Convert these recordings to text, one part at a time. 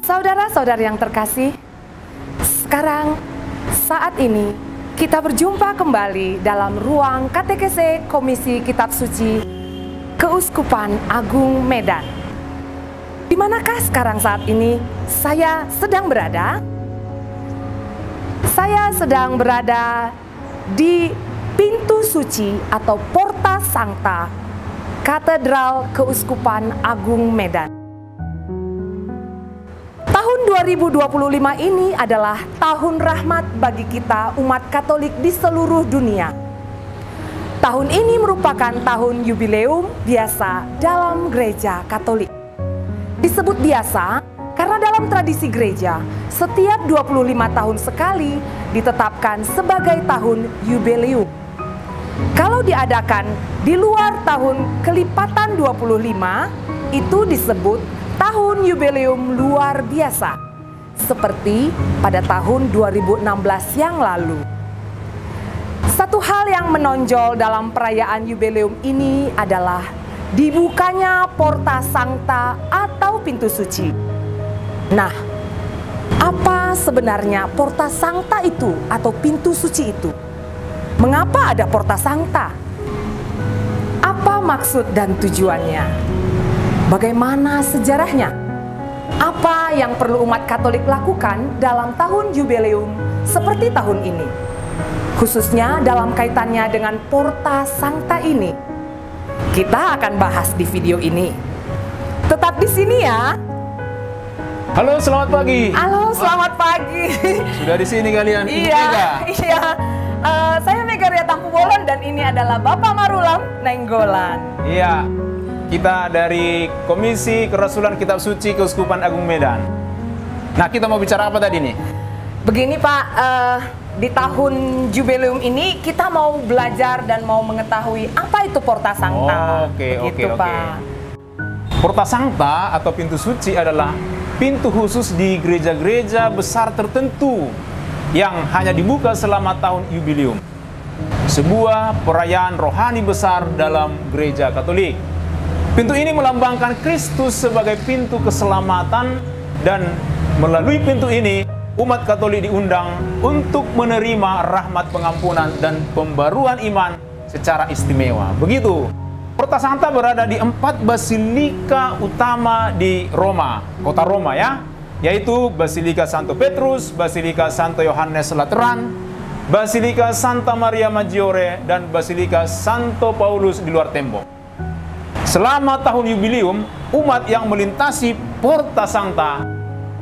Saudara-saudari yang terkasih, sekarang saat ini kita berjumpa kembali dalam ruang katekese Komisi Kitab Suci Keuskupan Agung Medan. Di manakah sekarang saat ini saya sedang berada? Saya sedang berada di pintu suci atau Porta Sancta Katedral Keuskupan Agung Medan. Tahun 2025 ini adalah tahun rahmat bagi kita umat Katolik di seluruh dunia. Tahun ini merupakan tahun yubileum biasa dalam gereja Katolik. Disebut biasa karena dalam tradisi gereja, setiap 25 tahun sekali ditetapkan sebagai tahun yubileum. Kalau diadakan di luar tahun kelipatan 25, itu disebut tahun yubileum luar biasa, seperti pada tahun 2016 yang lalu. Satu hal yang menonjol dalam perayaan yubileum ini adalah dibukanya Porta Sancta atau pintu suci. Nah, apa sebenarnya Porta Sancta itu atau pintu suci itu? Mengapa ada Porta Sancta? Apa maksud dan tujuannya? Bagaimana sejarahnya? Apa yang perlu umat Katolik lakukan dalam tahun yubileum seperti tahun ini? Khususnya dalam kaitannya dengan Porta Sancta ini. Kita akan bahas di video ini. Tetap di sini ya. Halo, selamat pagi. Halo, selamat pagi. Sudah di sini kalian? Iya. Saya Megaria Tampu Bolon dan ini adalah Bapak Marulam Nenggolan. Iya. Kita dari Komisi Kerasulan Kitab Suci Keuskupan Agung Medan. Nah, kita mau bicara apa tadi nih? Begini Pak, di tahun jubileum ini kita mau belajar dan mau mengetahui apa itu Porta Sancta. Oke. Porta Sancta atau pintu suci adalah pintu khusus di gereja-gereja besar tertentu yang hanya dibuka selama tahun yubileum. Sebuah perayaan rohani besar dalam gereja Katolik. Pintu ini melambangkan Kristus sebagai pintu keselamatan, dan melalui pintu ini umat Katolik diundang untuk menerima rahmat pengampunan dan pembaruan iman secara istimewa. Begitu. Porta Sancta berada di 4 basilika utama di Roma, kota Roma ya, yaitu Basilika Santo Petrus, Basilika Santo Yohanes Lateran, Basilika Santa Maria Maggiore, dan Basilika Santo Paulus di luar tembok. Selama tahun yubileum, umat yang melintasi Porta Sancta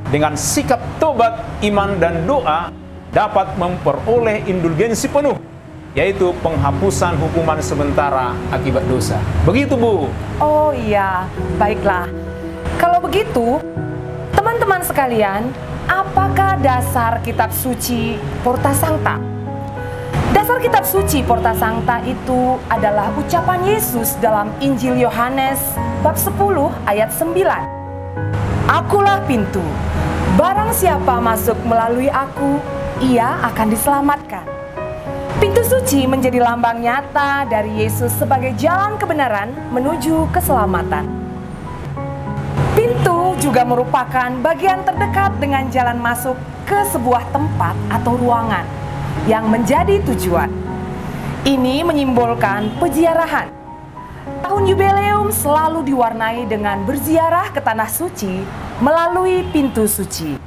dengan sikap tobat, iman, dan doa dapat memperoleh indulgensi penuh, yaitu penghapusan hukuman sementara akibat dosa. Begitu, Bu. Oh iya, baiklah. Kalau begitu, teman-teman sekalian, apakah dasar kitab suci Porta Sancta? Dasar kitab suci Porta Sancta itu adalah ucapan Yesus dalam Injil Yohanes bab 10 ayat 9. Akulah pintu, barang siapa masuk melalui aku, ia akan diselamatkan. Pintu suci menjadi lambang nyata dari Yesus sebagai jalan kebenaran menuju keselamatan. Pintu juga merupakan bagian terdekat dengan jalan masuk ke sebuah tempat atau ruangan yang menjadi tujuan. Ini menyimbolkan peziarahan. Tahun yubileum selalu diwarnai dengan berziarah ke tanah suci melalui pintu suci.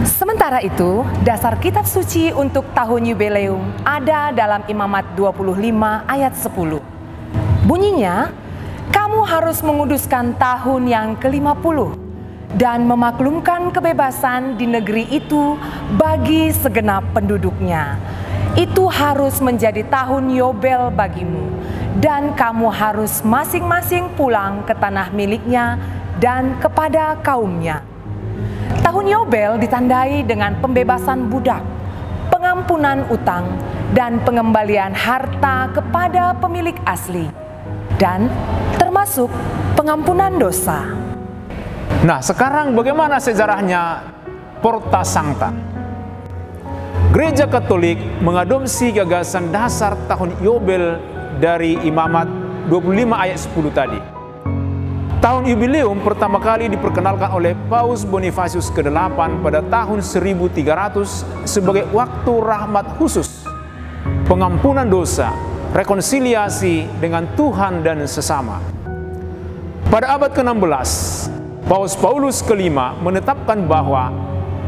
Sementara itu, dasar kitab suci untuk tahun yubileum ada dalam Imamat 25 ayat 10. Bunyinya, kamu harus menguduskan tahun yang ke-50 dan memaklumkan kebebasan di negeri itu bagi segenap penduduknya. Itu harus menjadi tahun Yobel bagimu, dan kamu harus masing-masing pulang ke tanah miliknya dan kepada kaumnya. Tahun Yobel ditandai dengan pembebasan budak, pengampunan utang, dan pengembalian harta kepada pemilik asli, dan termasuk pengampunan dosa. Nah, sekarang bagaimana sejarahnya Porta Sancta? Gereja Katolik mengadopsi gagasan dasar tahun Yobel dari Imamat 25 ayat 10 tadi. Tahun Yubileum pertama kali diperkenalkan oleh Paus Bonifacius ke-8 pada tahun 1300 sebagai waktu rahmat khusus, pengampunan dosa, rekonsiliasi dengan Tuhan dan sesama. Pada abad ke-16, Paus Paulus ke-5 menetapkan bahwa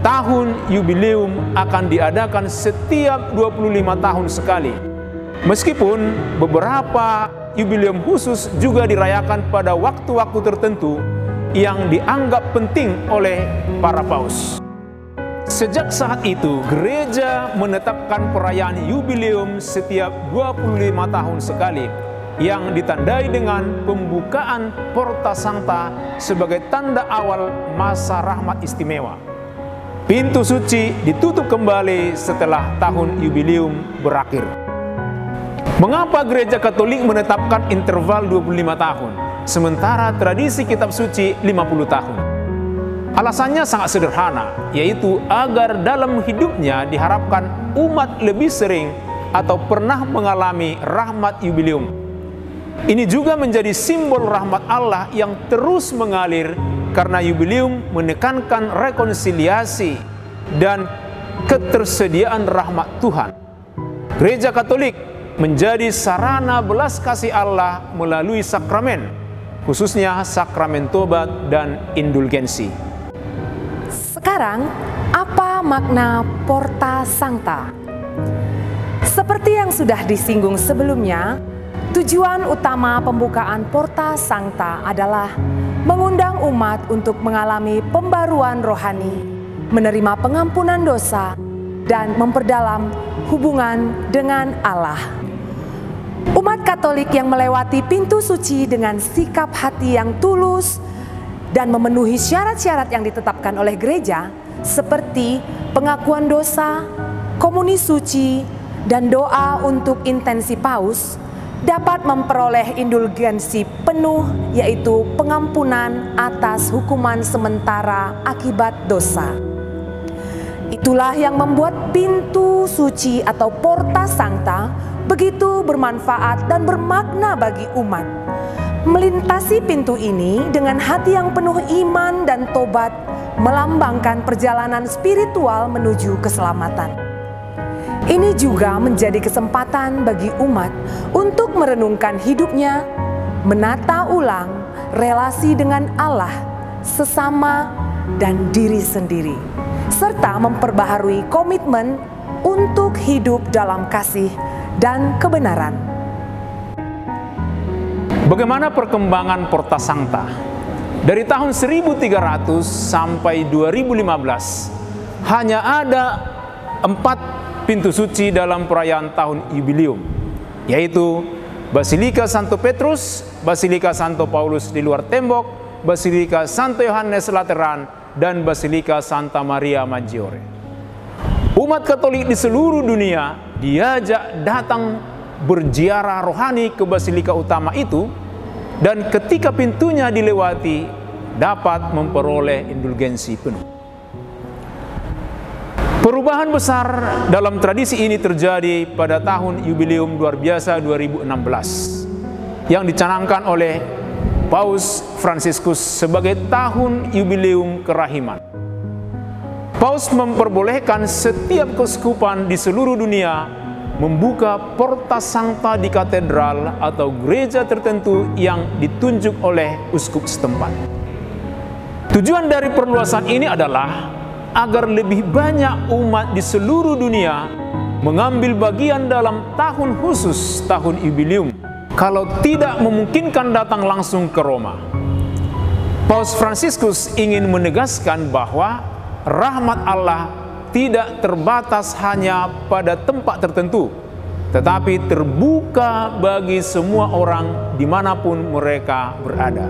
tahun Yubileum akan diadakan setiap 25 tahun sekali. Meskipun beberapa Yubileum khusus juga dirayakan pada waktu-waktu tertentu yang dianggap penting oleh para paus. Sejak saat itu, gereja menetapkan perayaan Yubileum setiap 25 tahun sekali yang ditandai dengan pembukaan Porta Sancta sebagai tanda awal masa rahmat istimewa. Pintu suci ditutup kembali setelah tahun Yubileum berakhir. Mengapa gereja Katolik menetapkan interval 25 tahun, sementara tradisi kitab suci 50 tahun? Alasannya sangat sederhana, yaitu agar dalam hidupnya diharapkan umat lebih sering atau pernah mengalami rahmat Yubileum. Ini juga menjadi simbol rahmat Allah yang terus mengalir karena Yubileum menekankan rekonsiliasi dan ketersediaan rahmat Tuhan. Gereja Katolik menjadi sarana belas kasih Allah melalui sakramen, khususnya sakramen tobat dan indulgensi. Sekarang, apa makna Porta Sancta? Seperti yang sudah disinggung sebelumnya, tujuan utama pembukaan Porta Sancta adalah mengundang umat untuk mengalami pembaruan rohani, menerima pengampunan dosa, dan memperdalam hubungan dengan Allah. Umat Katolik yang melewati pintu suci dengan sikap hati yang tulus dan memenuhi syarat-syarat yang ditetapkan oleh gereja, seperti pengakuan dosa, komuni suci, dan doa untuk intensi paus, dapat memperoleh indulgensi penuh, yaitu pengampunan atas hukuman sementara akibat dosa. Itulah yang membuat pintu suci atau Porta Sancta begitu bermanfaat dan bermakna bagi umat. Melintasi pintu ini dengan hati yang penuh iman dan tobat melambangkan perjalanan spiritual menuju keselamatan. Ini juga menjadi kesempatan bagi umat untuk merenungkan hidupnya, menata ulang relasi dengan Allah, sesama, dan diri sendiri, serta memperbaharui komitmen untuk hidup dalam kasih dan kebenaran. Bagaimana perkembangan Porta Sancta? Dari tahun 1300 sampai 2015, hanya ada 4 pintu suci dalam perayaan tahun Yubileum, yaitu Basilika Santo Petrus, Basilika Santo Paulus di luar tembok, Basilika Santo Yohanes Lateran, dan Basilika Santa Maria Maggiore. Umat Katolik di seluruh dunia diajak datang berziarah rohani ke Basilika utama itu, dan ketika pintunya dilewati dapat memperoleh indulgensi penuh. Perubahan besar dalam tradisi ini terjadi pada tahun Yubileum luar biasa 2016 yang dicanangkan oleh Paus Fransiskus sebagai tahun Yubileum kerahiman. Paus memperbolehkan setiap keuskupan di seluruh dunia membuka Porta Sancta di katedral atau gereja tertentu yang ditunjuk oleh uskup setempat. Tujuan dari perluasan ini adalah agar lebih banyak umat di seluruh dunia mengambil bagian dalam tahun khusus, tahun Yubileum, kalau tidak memungkinkan datang langsung ke Roma. Paus Fransiskus ingin menegaskan bahwa rahmat Allah tidak terbatas hanya pada tempat tertentu, tetapi terbuka bagi semua orang dimanapun mereka berada.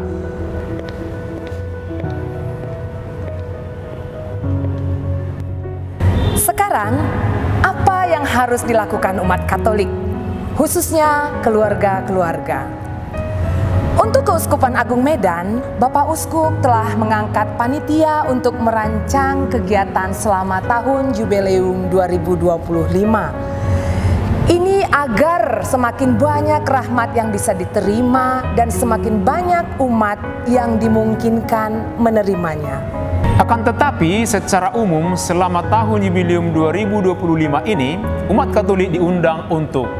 Sekarang, apa yang harus dilakukan umat Katolik, khususnya keluarga-keluarga? Untuk Keuskupan Agung Medan, Bapak Uskup telah mengangkat panitia untuk merancang kegiatan selama tahun Yubileum 2025. Ini agar semakin banyak rahmat yang bisa diterima dan semakin banyak umat yang dimungkinkan menerimanya. Akan tetapi secara umum selama tahun jubileum 2025 ini, umat Katolik diundang untuk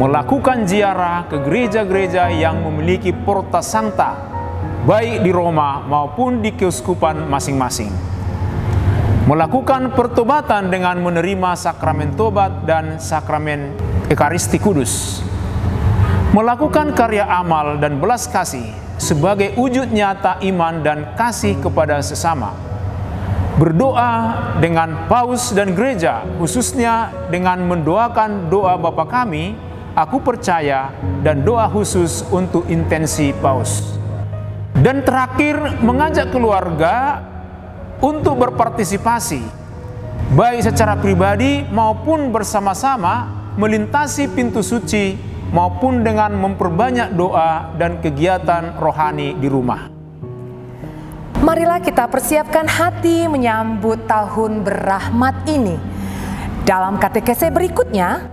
melakukan ziarah ke gereja-gereja yang memiliki Porta Sancta, baik di Roma maupun di keuskupan masing-masing. Melakukan pertobatan dengan menerima sakramen tobat dan sakramen Ekaristi Kudus. Melakukan karya amal dan belas kasih sebagai wujud nyata iman dan kasih kepada sesama. Berdoa dengan paus dan gereja, khususnya dengan mendoakan doa Bapa Kami, Aku Percaya, dan doa khusus untuk intensi paus. Dan terakhir, mengajak keluarga untuk berpartisipasi, baik secara pribadi maupun bersama-sama melintasi pintu suci maupun dengan memperbanyak doa dan kegiatan rohani di rumah. Marilah kita persiapkan hati menyambut tahun berrahmat ini. Dalam katekese berikutnya,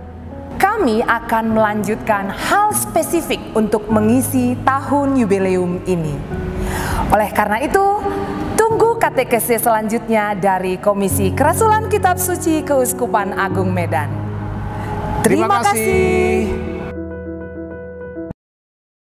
kami akan melanjutkan hal spesifik untuk mengisi tahun jubileum ini. Oleh karena itu, tunggu katekese selanjutnya dari Komisi Kerasulan Kitab Suci Keuskupan Agung Medan. Terima kasih.